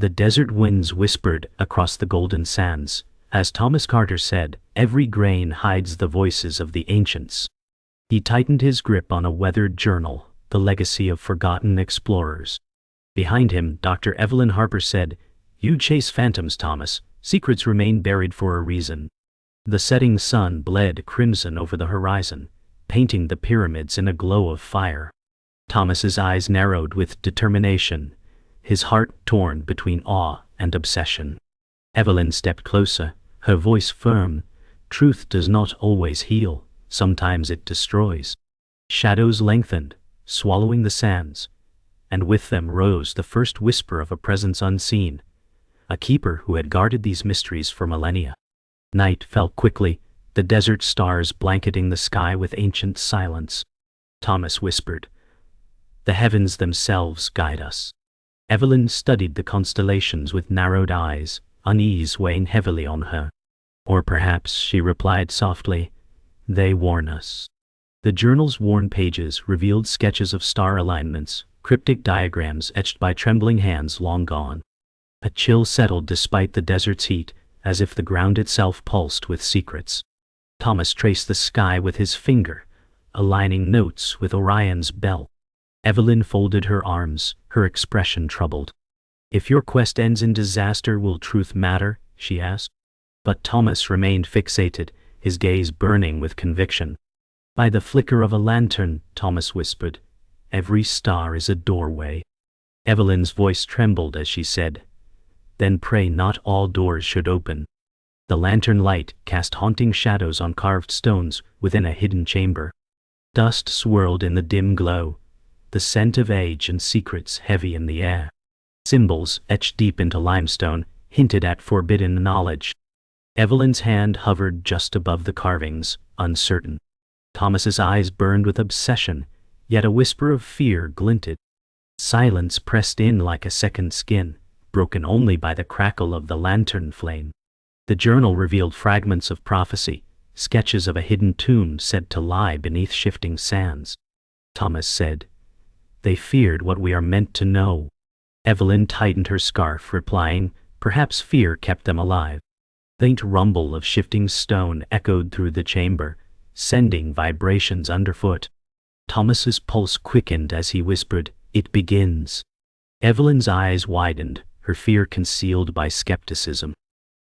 The desert winds whispered across the golden sands. As Thomas Carter said, every grain hides the voices of the ancients. He tightened his grip on a weathered journal, the legacy of forgotten explorers. Behind him, Dr. Evelyn Harper said, "You chase phantoms, Thomas. Secrets remain buried for a reason." The setting sun bled crimson over the horizon, painting the pyramids in a glow of fire. Thomas's eyes narrowed with determination, his heart torn between awe and obsession. Evelyn stepped closer, her voice firm. "Truth does not always heal, sometimes it destroys." Shadows lengthened, swallowing the sands, and with them rose the first whisper of a presence unseen, a keeper who had guarded these mysteries for millennia. Night fell quickly, the desert stars blanketing the sky with ancient silence. Thomas whispered, "The heavens themselves guide us." Evelyn studied the constellations with narrowed eyes, unease weighing heavily on her. "Or perhaps," she replied softly, "they warn us." The journal's worn pages revealed sketches of star alignments, cryptic diagrams etched by trembling hands long gone. A chill settled despite the desert's heat, as if the ground itself pulsed with secrets. Thomas traced the sky with his finger, aligning notes with Orion's belt. Evelyn folded her arms, her expression troubled. "If your quest ends in disaster, will truth matter?" she asked. But Thomas remained fixated, his gaze burning with conviction. "By the flicker of a lantern," Thomas whispered, "every star is a doorway." Evelyn's voice trembled as she said, "Then pray not all doors should open." The lantern light cast haunting shadows on carved stones within a hidden chamber. Dust swirled in the dim glow, the scent of age and secrets heavy in the air. Symbols etched deep into limestone hinted at forbidden knowledge. Evelyn's hand hovered just above the carvings, uncertain. Thomas's eyes burned with obsession, yet a whisper of fear glinted. Silence pressed in like a second skin, broken only by the crackle of the lantern flame. The journal revealed fragments of prophecy, sketches of a hidden tomb said to lie beneath shifting sands. Thomas said, "They feared what we are meant to know." Evelyn tightened her scarf, replying, "Perhaps fear kept them alive." Faint rumble of shifting stone echoed through the chamber, sending vibrations underfoot. Thomas's pulse quickened as he whispered, "It begins." Evelyn's eyes widened, her fear concealed by skepticism.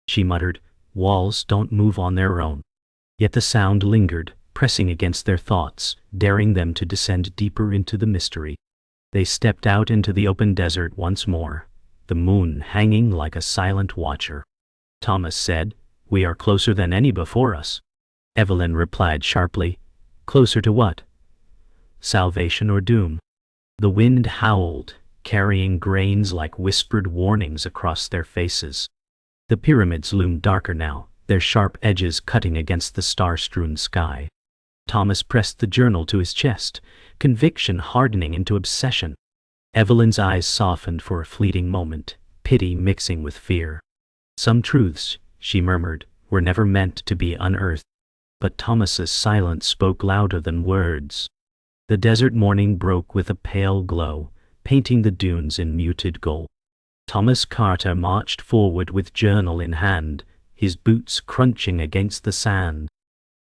She muttered, "Walls don't move on their own." Yet the sound lingered, pressing against their thoughts, daring them to descend deeper into the mystery. They stepped out into the open desert once more, the moon hanging like a silent watcher. Thomas said, "We are closer than any before us." Evelyn replied sharply, "Closer to what? Salvation or doom?" The wind howled, carrying grains like whispered warnings across their faces. The pyramids loomed darker now, their sharp edges cutting against the star-strewn sky. Thomas pressed the journal to his chest, conviction hardening into obsession. Evelyn's eyes softened for a fleeting moment, pity mixing with fear. "Some truths," she murmured, "were never meant to be unearthed." But Thomas's silence spoke louder than words. The desert morning broke with a pale glow, painting the dunes in muted gold. Thomas Carter marched forward with journal in hand, his boots crunching against the sand.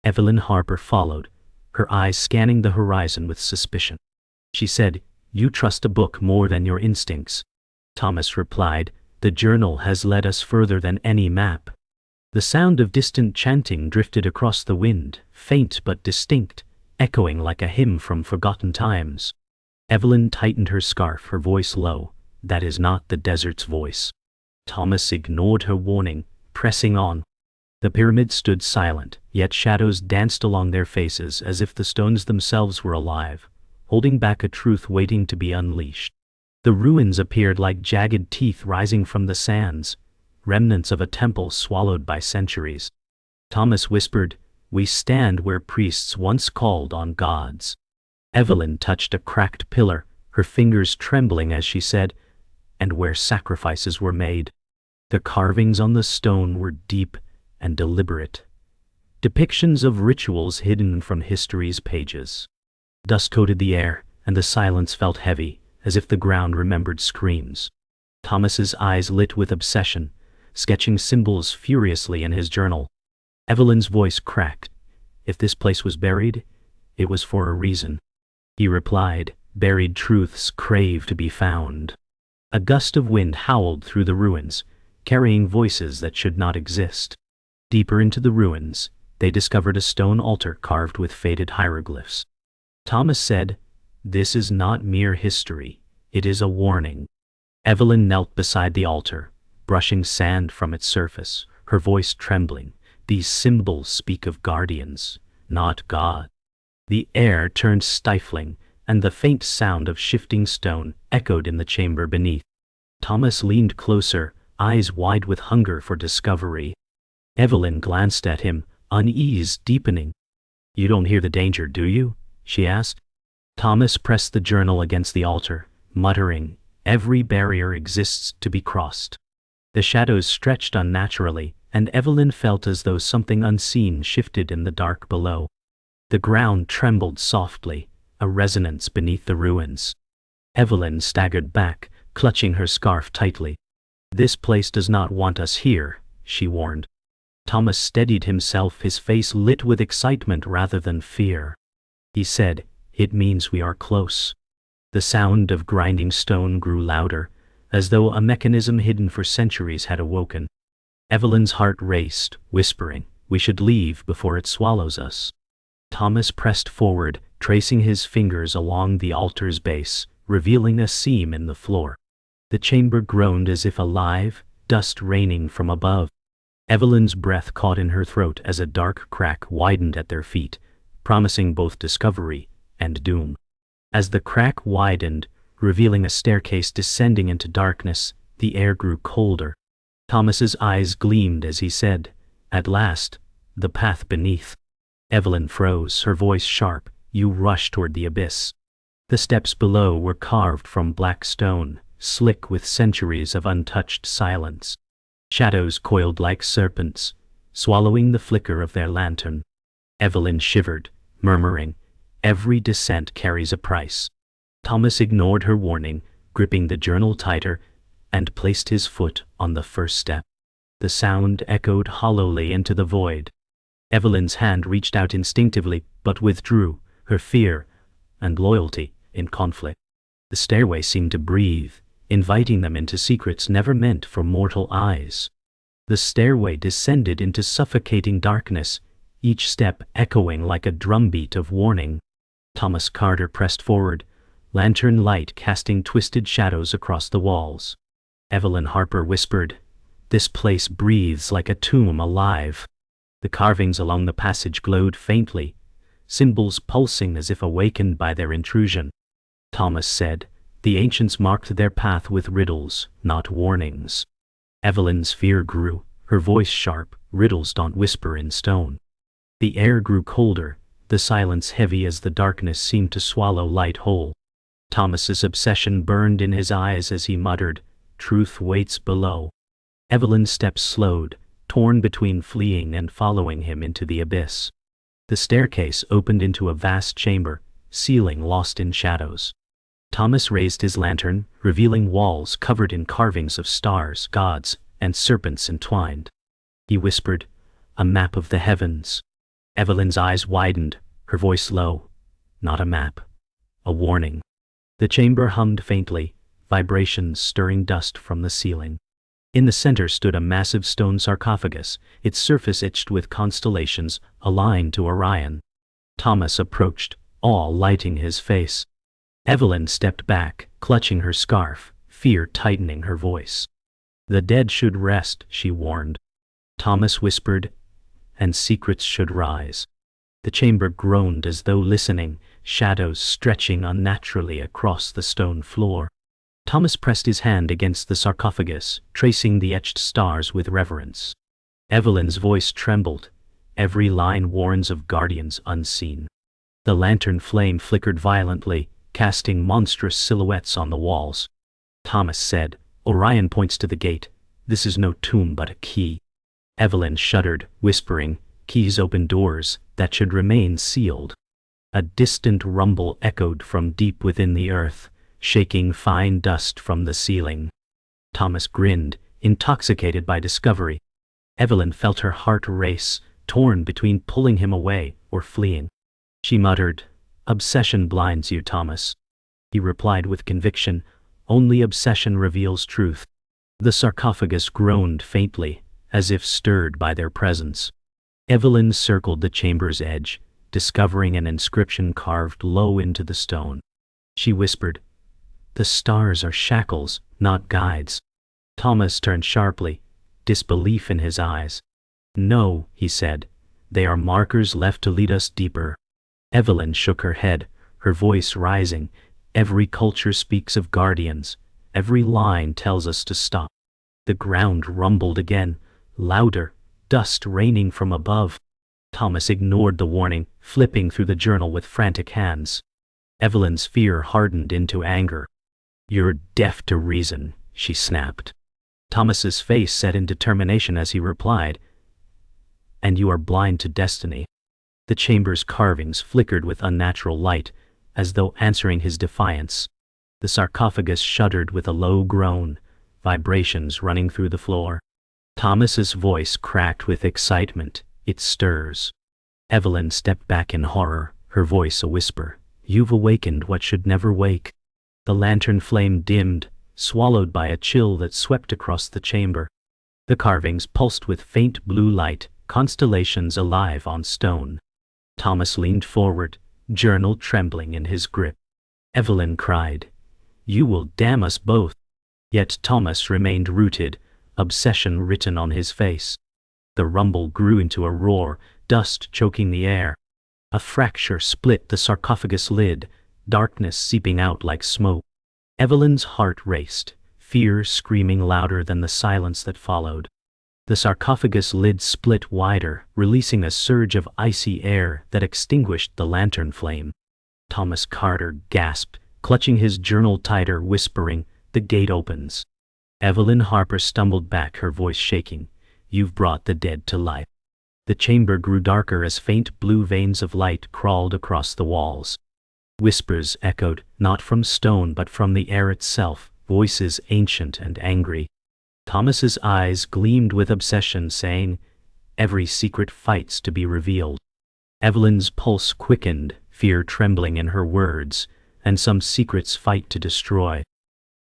Evelyn Harper followed, her eyes scanning the horizon with suspicion. She said, "You trust a book more than your instincts." Thomas replied, "The journal has led us further than any map." The sound of distant chanting drifted across the wind, faint but distinct, echoing like a hymn from forgotten times. Evelyn tightened her scarf, her voice low. "That is not the desert's voice." Thomas ignored her warning, pressing on. The pyramids stood silent, yet shadows danced along their faces as if the stones themselves were alive, holding back a truth waiting to be unleashed. The ruins appeared like jagged teeth rising from the sands, remnants of a temple swallowed by centuries. Thomas whispered, "We stand where priests once called on gods." Evelyn touched a cracked pillar, her fingers trembling as she said, "And where sacrifices were made." The carvings on the stone were deep and deliberate, depictions of rituals hidden from history's pages. Dust coated the air, and the silence felt heavy, as if the ground remembered screams. Thomas's eyes lit with obsession, sketching symbols furiously in his journal. Evelyn's voice cracked. If this place was buried, it was for a reason. He replied, buried truths crave to be found. A gust of wind howled through the ruins, carrying voices that should not exist. Deeper into the ruins, they discovered a stone altar carved with faded hieroglyphs. Thomas said, "This is not mere history, it is a warning." Evelyn knelt beside the altar, brushing sand from its surface, her voice trembling. These symbols speak of guardians, not God. The air turned stifling, and the faint sound of shifting stone echoed in the chamber beneath. Thomas leaned closer, eyes wide with hunger for discovery. Evelyn glanced at him, unease deepening. "You don't hear the danger, do you?" she asked. Thomas pressed the journal against the altar, muttering, "Every barrier exists to be crossed." The shadows stretched unnaturally, and Evelyn felt as though something unseen shifted in the dark below. The ground trembled softly, a resonance beneath the ruins. Evelyn staggered back, clutching her scarf tightly. "This place does not want us here," she warned. Thomas steadied himself, his face lit with excitement rather than fear. He said, "It means we are close." The sound of grinding stone grew louder, as though a mechanism hidden for centuries had awoken. Evelyn's heart raced, whispering, "We should leave before it swallows us." Thomas pressed forward, tracing his fingers along the altar's base, revealing a seam in the floor. The chamber groaned as if alive, dust raining from above. Evelyn's breath caught in her throat as a dark crack widened at their feet, promising both discovery and doom. As the crack widened, revealing a staircase descending into darkness, the air grew colder. Thomas's eyes gleamed as he said, "At last, the path beneath." Evelyn froze, her voice sharp. "You rush toward the abyss." The steps below were carved from black stone, slick with centuries of untouched silence. Shadows coiled like serpents, swallowing the flicker of their lantern. Evelyn shivered, murmuring, "Every descent carries a price." Thomas ignored her warning, gripping the journal tighter, and placed his foot on the first step. The sound echoed hollowly into the void. Evelyn's hand reached out instinctively, but withdrew, her fear and loyalty in conflict. The stairway seemed to breathe, inviting them into secrets never meant for mortal eyes. The stairway descended into suffocating darkness, each step echoing like a drumbeat of warning. Thomas Carter pressed forward, lantern light casting twisted shadows across the walls. Evelyn Harper whispered, "This place breathes like a tomb alive." The carvings along the passage glowed faintly, symbols pulsing as if awakened by their intrusion. Thomas said, "The ancients marked their path with riddles, not warnings." Evelyn's fear grew, her voice sharp. "Riddles don't whisper in stone." The air grew colder, the silence heavy as the darkness seemed to swallow light whole. Thomas's obsession burned in his eyes as he muttered, "Truth waits below." Evelyn's steps slowed, torn between fleeing and following him into the abyss. The staircase opened into a vast chamber, ceiling lost in shadows. Thomas raised his lantern, revealing walls covered in carvings of stars, gods, and serpents entwined. He whispered, "A map of the heavens." Evelyn's eyes widened, her voice low. "Not a map. A warning." The chamber hummed faintly, vibrations stirring dust from the ceiling. In the center stood a massive stone sarcophagus, its surface etched with constellations aligned to Orion. Thomas approached, awe lighting his face. Evelyn stepped back, clutching her scarf, fear tightening her voice. "The dead should rest," she warned. Thomas whispered, "And secrets should rise." The chamber groaned as though listening, shadows stretching unnaturally across the stone floor. Thomas pressed his hand against the sarcophagus, tracing the etched stars with reverence. Evelyn's voice trembled. Every line warns of guardians unseen. The lantern flame flickered violently, casting monstrous silhouettes on the walls. Thomas said, "Orion points to the gate. This is no tomb but a key." Evelyn shuddered, whispering, "Keys open doors that should remain sealed." A distant rumble echoed from deep within the earth, shaking fine dust from the ceiling. Thomas grinned, intoxicated by discovery. Evelyn felt her heart race, torn between pulling him away or fleeing. She muttered, "Obsession blinds you, Thomas." He replied with conviction, "Only obsession reveals truth." The sarcophagus groaned faintly, as if stirred by their presence. Evelyn circled the chamber's edge, discovering an inscription carved low into the stone. She whispered, "The stars are shackles, not guides." Thomas turned sharply, disbelief in his eyes. "No," he said, "they are markers left to lead us deeper." Evelyn shook her head, her voice rising. "Every culture speaks of guardians. Every line tells us to stop." The ground rumbled again, louder, dust raining from above. Thomas ignored the warning, flipping through the journal with frantic hands. Evelyn's fear hardened into anger. "You're deaf to reason," she snapped. Thomas's face set in determination as he replied, "And you are blind to destiny." The chamber's carvings flickered with unnatural light, as though answering his defiance. The sarcophagus shuddered with a low groan, vibrations running through the floor. Thomas's voice cracked with excitement. "It stirs." Evelyn stepped back in horror, her voice a whisper. "You've awakened what should never wake." The lantern flame dimmed, swallowed by a chill that swept across the chamber. The carvings pulsed with faint blue light, constellations alive on stone. Thomas leaned forward, journal trembling in his grip. Evelyn cried, "You will damn us both." Yet Thomas remained rooted, obsession written on his face. The rumble grew into a roar, dust choking the air. A fracture split the sarcophagus lid, darkness seeping out like smoke. Evelyn's heart raced, fear screaming louder than the silence that followed. The sarcophagus lid split wider, releasing a surge of icy air that extinguished the lantern flame. Thomas Carter gasped, clutching his journal tighter, whispering, "The gate opens." Evelyn Harper stumbled back, her voice shaking, "You've brought the dead to life." The chamber grew darker as faint blue veins of light crawled across the walls. Whispers echoed, not from stone but from the air itself, voices ancient and angry. Thomas's eyes gleamed with obsession, saying, "Every secret fights to be revealed." Evelyn's pulse quickened, fear trembling in her words, "And some secrets fight to destroy."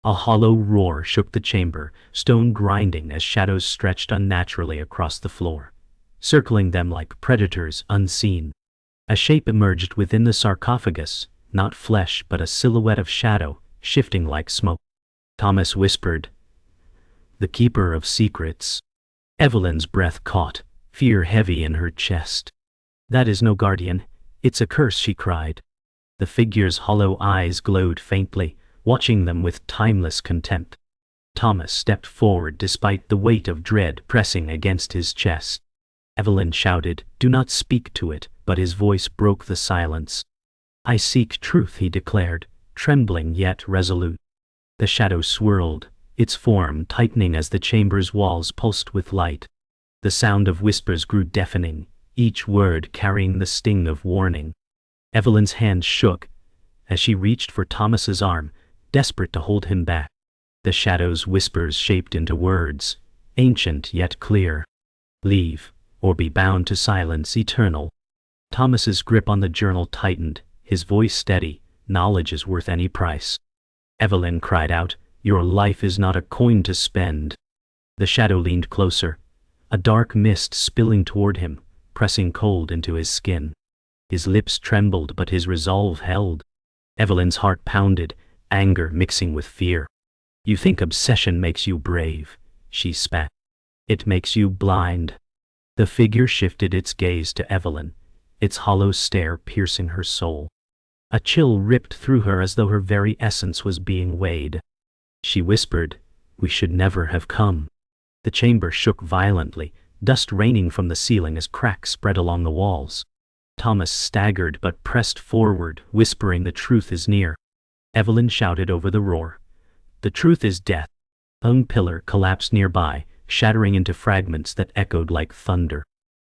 A hollow roar shook the chamber, stone grinding as shadows stretched unnaturally across the floor, circling them like predators unseen. A shape emerged within the sarcophagus, not flesh but a silhouette of shadow, shifting like smoke. Thomas whispered, "The keeper of secrets." Evelyn's breath caught, fear heavy in her chest. "That is no guardian, it's a curse," she cried. The figure's hollow eyes glowed faintly, watching them with timeless contempt. Thomas stepped forward despite the weight of dread pressing against his chest. Evelyn shouted, "Do not speak to it," but his voice broke the silence. "I seek truth," he declared, trembling yet resolute. The shadow swirled, its form tightening as the chamber's walls pulsed with light. The sound of whispers grew deafening, each word carrying the sting of warning. Evelyn's hand shook as she reached for Thomas's arm, desperate to hold him back. The shadow's whispers shaped into words, ancient yet clear. "Leave, or be bound to silence eternal." Thomas's grip on the journal tightened, his voice steady, "Knowledge is worth any price." Evelyn cried out, "Your life is not a coin to spend." The shadow leaned closer, a dark mist spilling toward him, pressing cold into his skin. His lips trembled but his resolve held. Evelyn's heart pounded, anger mixing with fear. "You think obsession makes you brave," she spat. "It makes you blind." The figure shifted its gaze to Evelyn, its hollow stare piercing her soul. A chill ripped through her as though her very essence was being weighed. She whispered, "We should never have come." The chamber shook violently, dust raining from the ceiling as cracks spread along the walls. Thomas staggered but pressed forward, whispering, "The truth is near." Evelyn shouted over the roar, "The truth is death." A pillar collapsed nearby, shattering into fragments that echoed like thunder.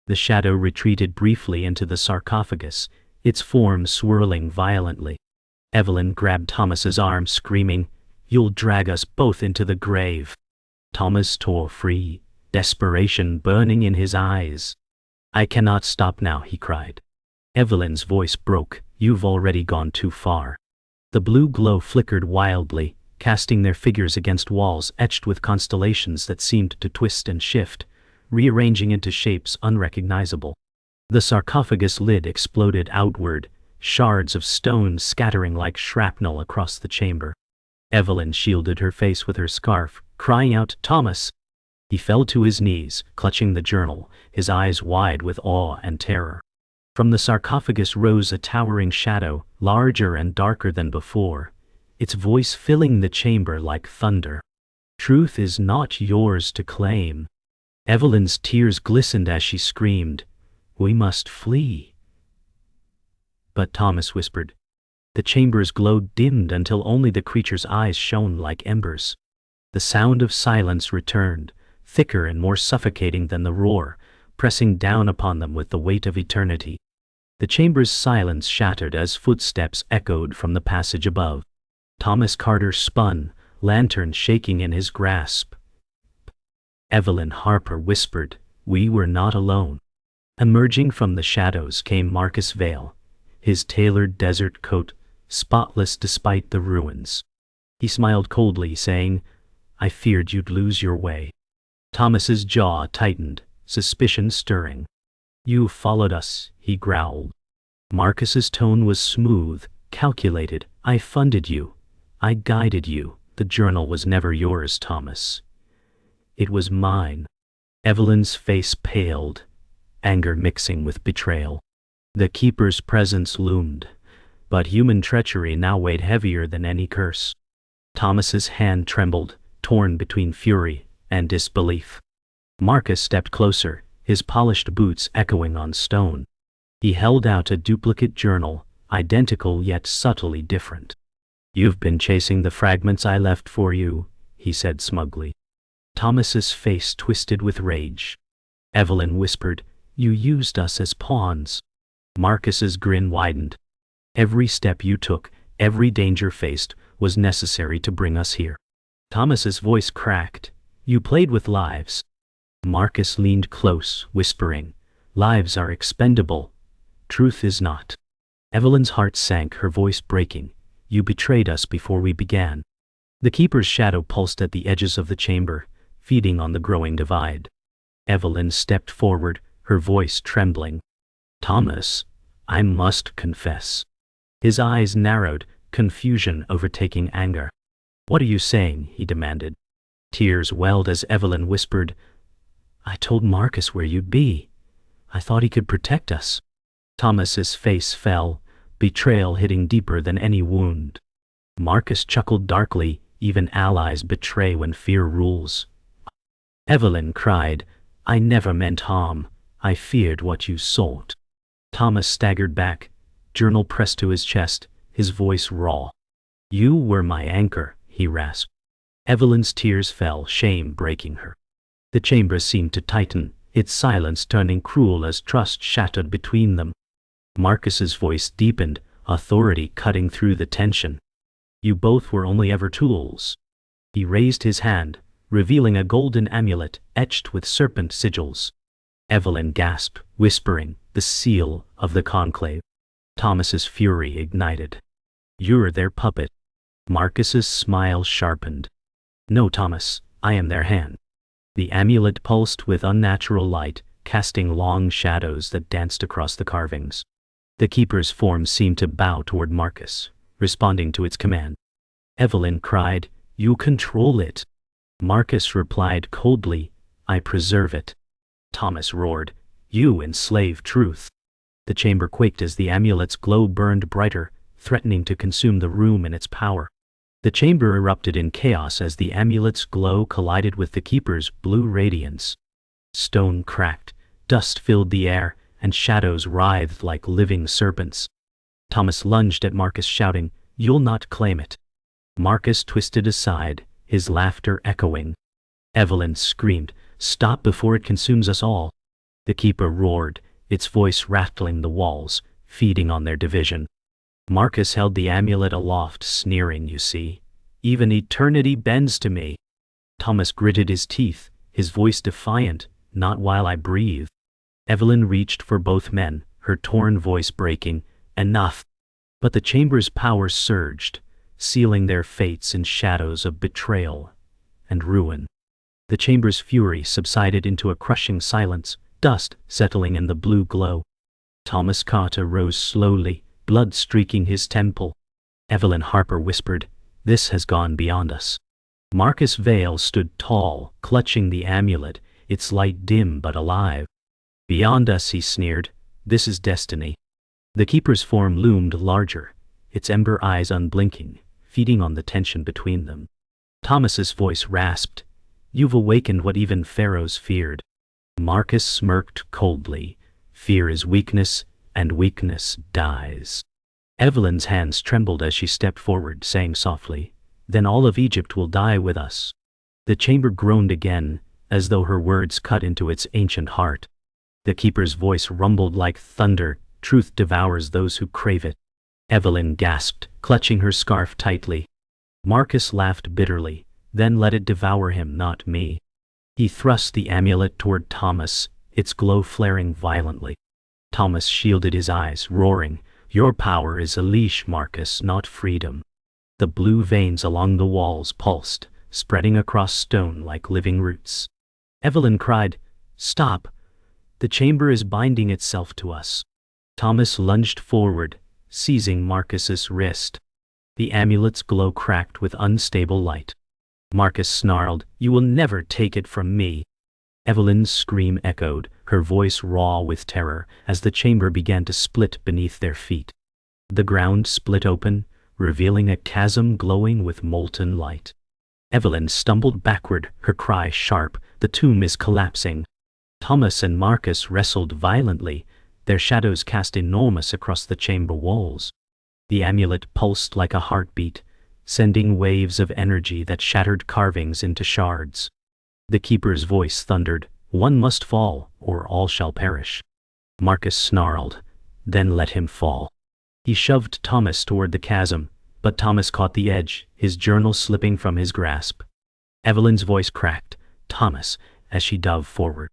The shadow retreated briefly into the sarcophagus, its form swirling violently. Evelyn grabbed Thomas's arm, screaming, "You'll drag us both into the grave." Thomas tore free, desperation burning in his eyes. "I cannot stop now," he cried. Evelyn's voice broke. "You've already gone too far." The blue glow flickered wildly, casting their figures against walls etched with constellations that seemed to twist and shift, rearranging into shapes unrecognizable. The sarcophagus lid exploded outward, shards of stone scattering like shrapnel across the chamber. Evelyn shielded her face with her scarf, crying out, "Thomas!" He fell to his knees, clutching the journal, his eyes wide with awe and terror. From the sarcophagus rose a towering shadow, larger and darker than before, its voice filling the chamber like thunder. "Truth is not yours to claim." Evelyn's tears glistened as she screamed, "We must flee." But Thomas whispered. The chamber's glow dimmed until only the creature's eyes shone like embers. The sound of silence returned, thicker and more suffocating than the roar, pressing down upon them with the weight of eternity. The chamber's silence shattered as footsteps echoed from the passage above. Thomas Carter spun, lantern shaking in his grasp. Evelyn Harper whispered, "We were not alone." Emerging from the shadows came Marcus Vale, his tailored desert coat spotless despite the ruins. He smiled coldly, saying, "I feared you'd lose your way." Thomas's jaw tightened, suspicion stirring. "You followed us," he growled. Marcus's tone was smooth, calculated. "I funded you. I guided you. The journal was never yours, Thomas. It was mine." Evelyn's face paled, anger mixing with betrayal. The keeper's presence loomed, but human treachery now weighed heavier than any curse. Thomas's hand trembled, torn between fury and disbelief. Marcus stepped closer, his polished boots echoing on stone. He held out a duplicate journal, identical yet subtly different. "You've been chasing the fragments I left for you," he said smugly. Thomas's face twisted with rage. Evelyn whispered, "You used us as pawns." Marcus's grin widened. "Every step you took, every danger faced, was necessary to bring us here." Thomas's voice cracked. "You played with lives." Marcus leaned close, whispering, "Lives are expendable. Truth is not." Evelyn's heart sank, her voice breaking. "You betrayed us before we began." The keeper's shadow pulsed at the edges of the chamber, feeding on the growing divide. Evelyn stepped forward, her voice trembling. "Thomas, I must confess." His eyes narrowed, confusion overtaking anger. "What are you saying?" he demanded. Tears welled as Evelyn whispered, "I told Marcus where you'd be. I thought he could protect us." Thomas's face fell, betrayal hitting deeper than any wound. Marcus chuckled darkly, "Even allies betray when fear rules." Evelyn cried, "I never meant harm. I feared what you sought." Thomas staggered back, journal pressed to his chest, his voice raw. "You were my anchor," he rasped. Evelyn's tears fell, shame breaking her. The chamber seemed to tighten, its silence turning cruel as trust shattered between them. Marcus's voice deepened, authority cutting through the tension. "You both were only ever tools." He raised his hand, revealing a golden amulet etched with serpent sigils. Evelyn gasped, whispering, "The seal of the conclave." Thomas's fury ignited. "You're their puppet." Marcus's smile sharpened. "No, Thomas, I am their hand." The amulet pulsed with unnatural light, casting long shadows that danced across the carvings. The keeper's form seemed to bow toward Marcus, responding to its command. Evelyn cried, "You control it." Marcus replied coldly, "I preserve it." Thomas roared, "You enslave truth." The chamber quaked as the amulet's glow burned brighter, threatening to consume the room in its power. The chamber erupted in chaos as the amulet's glow collided with the keeper's blue radiance. Stone cracked, dust filled the air, and shadows writhed like living serpents. Thomas lunged at Marcus, shouting, "You'll not claim it." Marcus twisted aside, his laughter echoing. Evelyn screamed, "Stop before it consumes us all." The keeper roared, its voice rattling the walls, feeding on their division. Marcus held the amulet aloft, sneering, "You see, even eternity bends to me." Thomas gritted his teeth, his voice defiant. Not while I breathe. Evelyn reached for both men, her torn voice breaking. Enough. But the chamber's power surged, sealing their fates in shadows of betrayal and ruin. The chamber's fury subsided into a crushing silence, dust settling in the blue glow. Thomas Carter rose slowly, blood streaking his temple. Evelyn Harper whispered, "This has gone beyond us." Marcus Vale stood tall, clutching the amulet, its light dim but alive. "Beyond us," he sneered, "this is destiny." The keeper's form loomed larger, its ember eyes unblinking, feeding on the tension between them. Thomas's voice rasped, "You've awakened what even pharaohs feared." Marcus smirked coldly, "Fear is weakness, and weakness dies." Evelyn's hands trembled as she stepped forward, saying softly, "Then all of Egypt will die with us." The chamber groaned again, as though her words cut into its ancient heart. The keeper's voice rumbled like thunder, "Truth devours those who crave it." Evelyn gasped, clutching her scarf tightly. Marcus laughed bitterly, "Then let it devour him, not me." He thrust the amulet toward Thomas, its glow flaring violently. Thomas shielded his eyes, roaring, "Your power is a leash, Marcus, not freedom." The blue veins along the walls pulsed, spreading across stone like living roots. Evelyn cried, "Stop! The chamber is binding itself to us." Thomas lunged forward, seizing Marcus's wrist. The amulet's glow cracked with unstable light. Marcus snarled, "You will never take it from me." Evelyn's scream echoed, her voice raw with terror, as the chamber began to split beneath their feet. The ground split open, revealing a chasm glowing with molten light. Evelyn stumbled backward, her cry sharp, "The tomb is collapsing." Thomas and Marcus wrestled violently, their shadows cast enormous across the chamber walls. The amulet pulsed like a heartbeat, sending waves of energy that shattered carvings into shards. The keeper's voice thundered, "One must fall, or all shall perish." Marcus snarled, "Then let him fall." He shoved Thomas toward the chasm, but Thomas caught the edge, his journal slipping from his grasp. Evelyn's voice cracked, "Thomas," as she dove forward.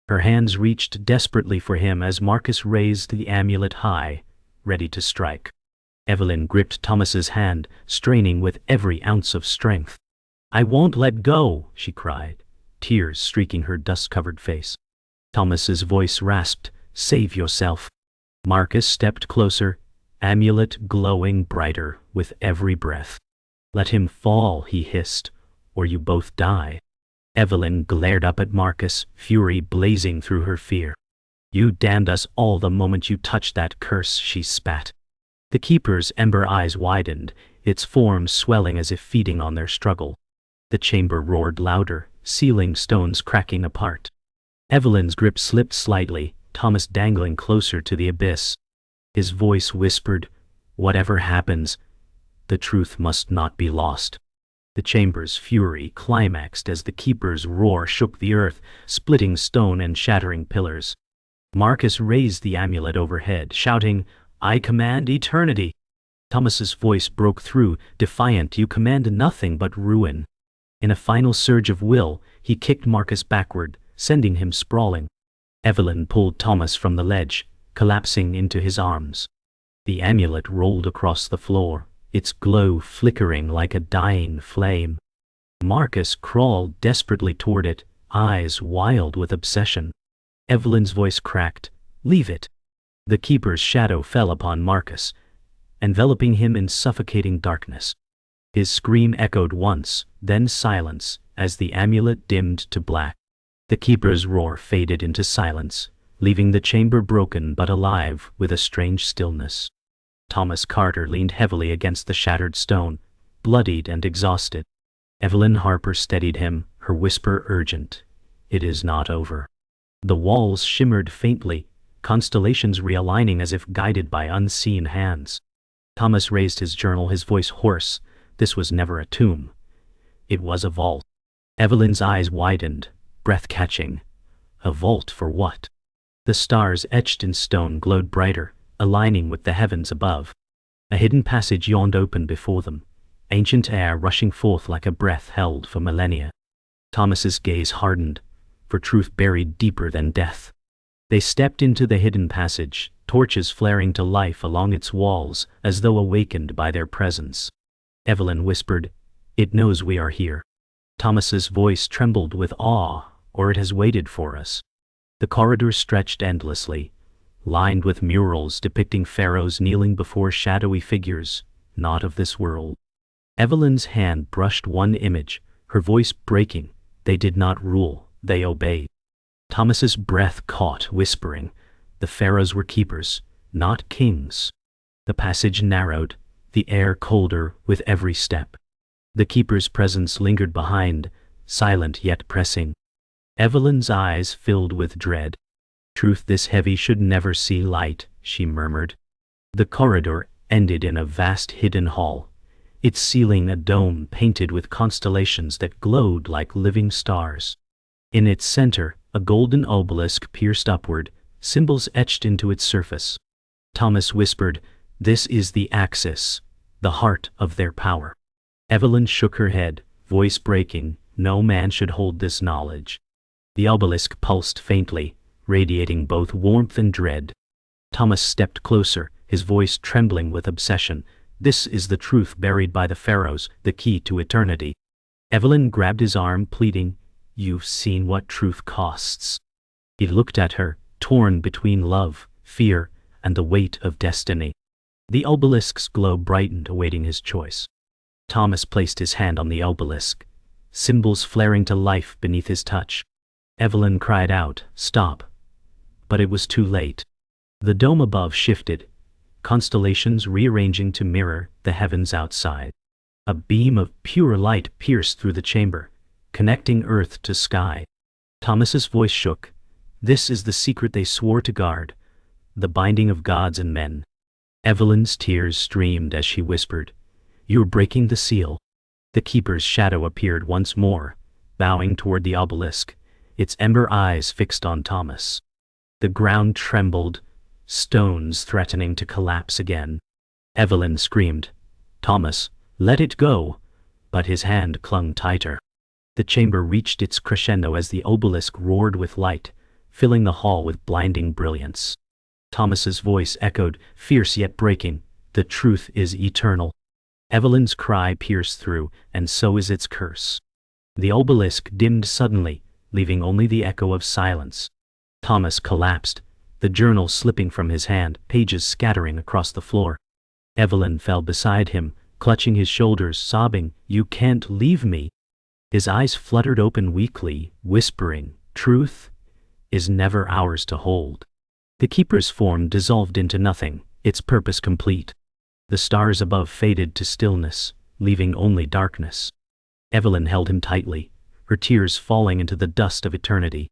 Her hands reached desperately for him as Marcus raised the amulet high, ready to strike. Evelyn gripped Thomas's hand, straining with every ounce of strength. "I won't let go," she cried, tears streaking her dust-covered face. Thomas's voice rasped, "Save yourself." Marcus stepped closer, amulet glowing brighter with every breath. "Let him fall," he hissed, "or you both die." Evelyn glared up at Marcus, fury blazing through her fear. "You damned us all the moment you touched that curse," she spat. The keeper's ember eyes widened, its form swelling as if feeding on their struggle. The chamber roared louder, ceiling stones cracking apart. Evelyn's grip slipped slightly, Thomas dangling closer to the abyss. His voice whispered, "Whatever happens, the truth must not be lost." The chamber's fury climaxed as the keeper's roar shook the earth, splitting stone and shattering pillars. Marcus raised the amulet overhead, shouting, "I command eternity." Thomas's voice broke through, defiant, "You command nothing but ruin." In a final surge of will, he kicked Marcus backward, sending him sprawling. Evelyn pulled Thomas from the ledge, collapsing into his arms. The amulet rolled across the floor, its glow flickering like a dying flame. Marcus crawled desperately toward it, eyes wild with obsession. Evelyn's voice cracked, "Leave it." The keeper's shadow fell upon Marcus, enveloping him in suffocating darkness. His scream echoed once, then silence, as the amulet dimmed to black. The keeper's roar faded into silence, leaving the chamber broken but alive with a strange stillness. Thomas Carter leaned heavily against the shattered stone, bloodied and exhausted. Evelyn Harper steadied him, her whisper urgent, "It is not over." The walls shimmered faintly, constellations realigning as if guided by unseen hands. Thomas raised his journal, his voice hoarse. This was never a tomb. It was a vault. Evelyn's eyes widened, breath catching. A vault for what? The stars etched in stone glowed brighter, aligning with the heavens above. A hidden passage yawned open before them, ancient air rushing forth like a breath held for millennia. Thomas's gaze hardened, for truth buried deeper than death. They stepped into the hidden passage, torches flaring to life along its walls as though awakened by their presence. Evelyn whispered, "It knows we are here." Thomas's voice trembled with awe, "Or it has waited for us." The corridor stretched endlessly, lined with murals depicting pharaohs kneeling before shadowy figures, not of this world. Evelyn's hand brushed one image, her voice breaking. They did not rule, they obeyed. Thomas's breath caught, whispering, "The pharaohs were keepers, not kings." The passage narrowed, the air colder with every step. The keeper's presence lingered behind, silent yet pressing. Evelyn's eyes filled with dread. "Truth this heavy should never see light," she murmured. The corridor ended in a vast hidden hall, its ceiling a dome painted with constellations that glowed like living stars. In its center, a golden obelisk pierced upward, symbols etched into its surface. Thomas whispered, "This is the axis, the heart of their power." Evelyn shook her head, voice breaking, "No man should hold this knowledge." The obelisk pulsed faintly, radiating both warmth and dread. Thomas stepped closer, his voice trembling with obsession. "This is the truth buried by the pharaohs, the key to eternity." Evelyn grabbed his arm, pleading, "You've seen what truth costs." He looked at her, torn between love, fear, and the weight of destiny. The obelisk's glow brightened, awaiting his choice. Thomas placed his hand on the obelisk, symbols flaring to life beneath his touch. Evelyn cried out, "Stop!" But it was too late. The dome above shifted, constellations rearranging to mirror the heavens outside. A beam of pure light pierced through the chamber, connecting earth to sky. Thomas's voice shook. "This is the secret they swore to guard, the binding of gods and men." Evelyn's tears streamed as she whispered, "You're breaking the seal." The keeper's shadow appeared once more, bowing toward the obelisk, its ember eyes fixed on Thomas. The ground trembled, stones threatening to collapse again. Evelyn screamed, "Thomas, let it go!" But his hand clung tighter. The chamber reached its crescendo as the obelisk roared with light, filling the hall with blinding brilliance. Thomas's voice echoed, fierce yet breaking, "The truth is eternal." Evelyn's cry pierced through, and so is its curse. The obelisk dimmed suddenly, leaving only the echo of silence. Thomas collapsed, the journal slipping from his hand, pages scattering across the floor. Evelyn fell beside him, clutching his shoulders, sobbing, "You can't leave me." His eyes fluttered open weakly, whispering, "Truth is never ours to hold." The keeper's form dissolved into nothing, its purpose complete. The stars above faded to stillness, leaving only darkness. Evelyn held him tightly, her tears falling into the dust of eternity.